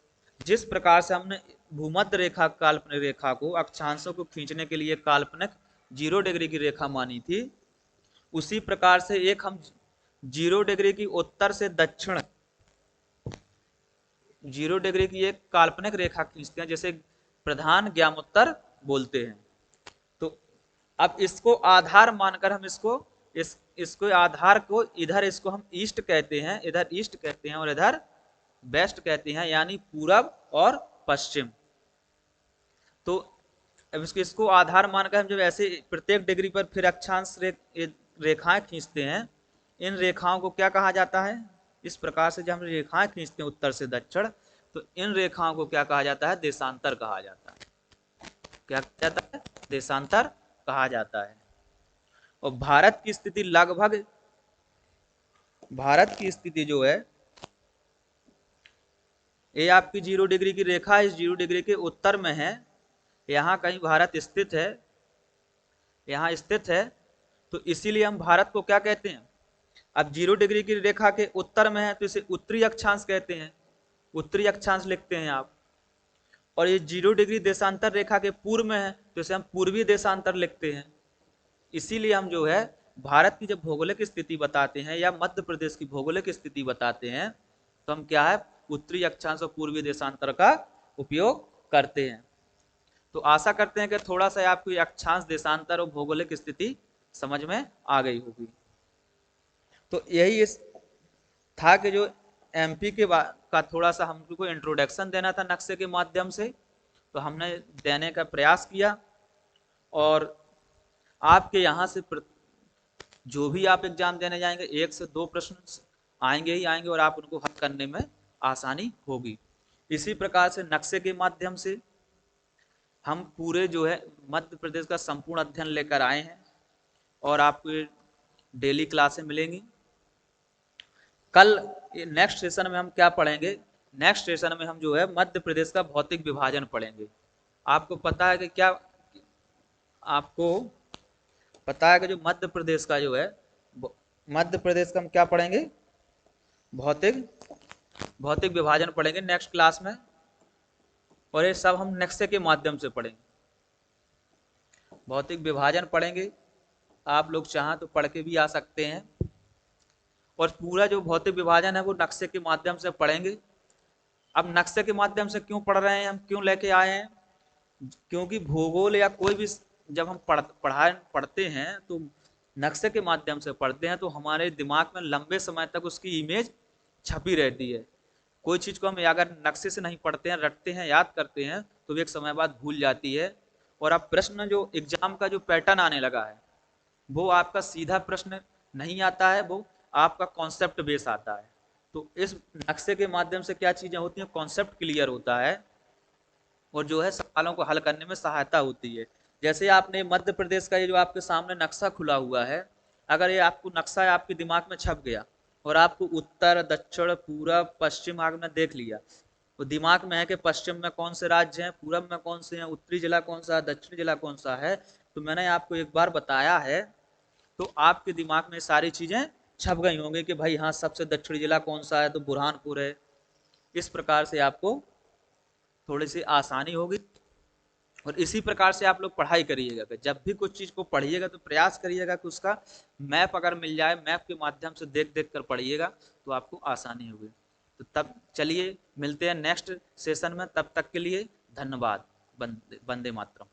जिस प्रकार से हमने भूमध्य रेखा काल्पनिक रेखा को अक्षांशों को खींचने के लिए काल्पनिक 0 डिग्री की रेखा मानी थी, उसी प्रकार से एक हम 0 डिग्री की उत्तर से दक्षिण 0 डिग्री की एक काल्पनिक रेखा खींचते हैं, जैसे प्रधान ज्ञामोत्तर बोलते हैं। तो अब इसको आधार मानकर हम इसको आधार को इधर इसको हम ईस्ट कहते हैं, इधर ईस्ट कहते हैं और इधर वेस्ट कहते हैं, यानी पूरब और पश्चिम। तो अब इसको आधार मानकर हम जब ऐसे प्रत्येक डिग्री पर फिर अक्षांश रेखाएं खींचते हैं, इन रेखाओं को क्या कहा जाता है? इस प्रकार से जब हम रेखाएं खींचते हैं उत्तर से दक्षिण, तो इन रेखाओं को क्या कहा जाता है? देशांतर कहा जाता है। क्या कहा जाता है? देशांतर कहा जाता है। और भारत की स्थिति लगभग, भारत की स्थिति जो है, ये आपकी 0 डिग्री की रेखा इस 0 डिग्री के उत्तर में है, यहाँ कहीं भारत स्थित है, यहाँ स्थित है। तो इसीलिए हम भारत को क्या कहते हैं? अब 0 डिग्री की रेखा के उत्तर में है तो इसे उत्तरी अक्षांश कहते हैं, उत्तरी अक्षांश लिखते हैं आप। और ये 0 डिग्री देशांतर रेखा के पूर्व में है तो इसे हम पूर्वी देशांतर लिखते हैं। इसीलिए हम जो है भारत की जब भौगोलिक स्थिति बताते हैं या मध्य प्रदेश की भौगोलिक स्थिति बताते हैं, तो हम क्या है? उत्तरी अक्षांश और पूर्वी देशांतर का उपयोग करते हैं। तो आशा करते हैं कि थोड़ा सा आपको अक्षांश, देशांतर और भौगोलिक स्थिति समझ में आ गई होगी। तो यही इस था कि जो एमपी का थोड़ा सा हमको इंट्रोडक्शन देना था नक्शे के माध्यम से, तो हमने देने का प्रयास किया। और आपके यहाँ से जो भी आप एग्जाम देने जाएंगे 1 से 2 प्रश्न आएंगे ही आएंगे और आप उनको हल करने में आसानी होगी। इसी प्रकार से नक्शे के माध्यम से हम पूरे जो है मध्य प्रदेश का संपूर्ण अध्ययन लेकर आए हैं और आपको डेली क्लासें मिलेंगी। कल नेक्स्ट सेशन में हम क्या पढ़ेंगे? नेक्स्ट सेशन में हम जो है मध्य प्रदेश का भौतिक विभाजन पढ़ेंगे। आपको पता है कि क्या, आपको पता है कि जो मध्य प्रदेश का जो है, मध्य प्रदेश का हम क्या पढ़ेंगे? भौतिक विभाजन पढ़ेंगे नेक्स्ट क्लास में। और ये सब हम नक्शे के माध्यम से पढ़ेंगे, भौतिक विभाजन पढ़ेंगे। आप लोग चाहें तो पढ़ के भी आ सकते हैं। और पूरा जो भौतिक विभाजन है वो नक्शे के माध्यम से पढ़ेंगे। अब नक्शे के माध्यम से क्यों पढ़ रहे हैं, हम क्यों लेके आए हैं? क्योंकि भूगोल या कोई भी जब हम पढ़ते हैं तो नक्शे के माध्यम से पढ़ते हैं, तो हमारे दिमाग में लंबे समय तक उसकी इमेज छपी रहती है। कोई चीज़ को हम अगर नक्शे से नहीं पढ़ते हैं, रटते हैं, याद करते हैं, तो एक समय बाद भूल जाती है। और अब प्रश्न जो एग्जाम का जो पैटर्न आने लगा है, वो आपका सीधा प्रश्न नहीं आता है, वो आपका कॉन्सेप्ट बेस आता है। तो इस नक्शे के माध्यम से क्या चीज़ें होती हैं? कॉन्सेप्ट क्लियर होता है और जो है सवालों को हल करने में सहायता होती है। जैसे आपने मध्य प्रदेश का ये जो आपके सामने नक्शा खुला हुआ है, अगर ये आपको नक्शा आपके दिमाग में छप गया और आपको उत्तर, दक्षिण, पूरब, पश्चिम आपने देख लिया, तो दिमाग में है कि पश्चिम में कौन से राज्य हैं, पूरब में कौन से हैं, उत्तरी जिला कौन सा है, दक्षिणी जिला कौन सा है, तो मैंने आपको एक बार बताया है, तो आपके दिमाग में सारी चीज़ें छप गई होंगी कि भाई हाँ, सबसे दक्षिणी जिला कौन सा है, तो बुरहानपुर है। इस प्रकार से आपको थोड़ी सी आसानी होगी। और इसी प्रकार से आप लोग पढ़ाई करिएगा कि जब भी कुछ चीज़ को पढ़िएगा तो प्रयास करिएगा कि उसका मैप अगर मिल जाए, मैप के माध्यम से देख देख कर पढ़िएगा तो आपको आसानी होगी। तो तब चलिए मिलते हैं नेक्स्ट सेशन में, तब तक के लिए धन्यवाद। वंदे वंदे मातरम।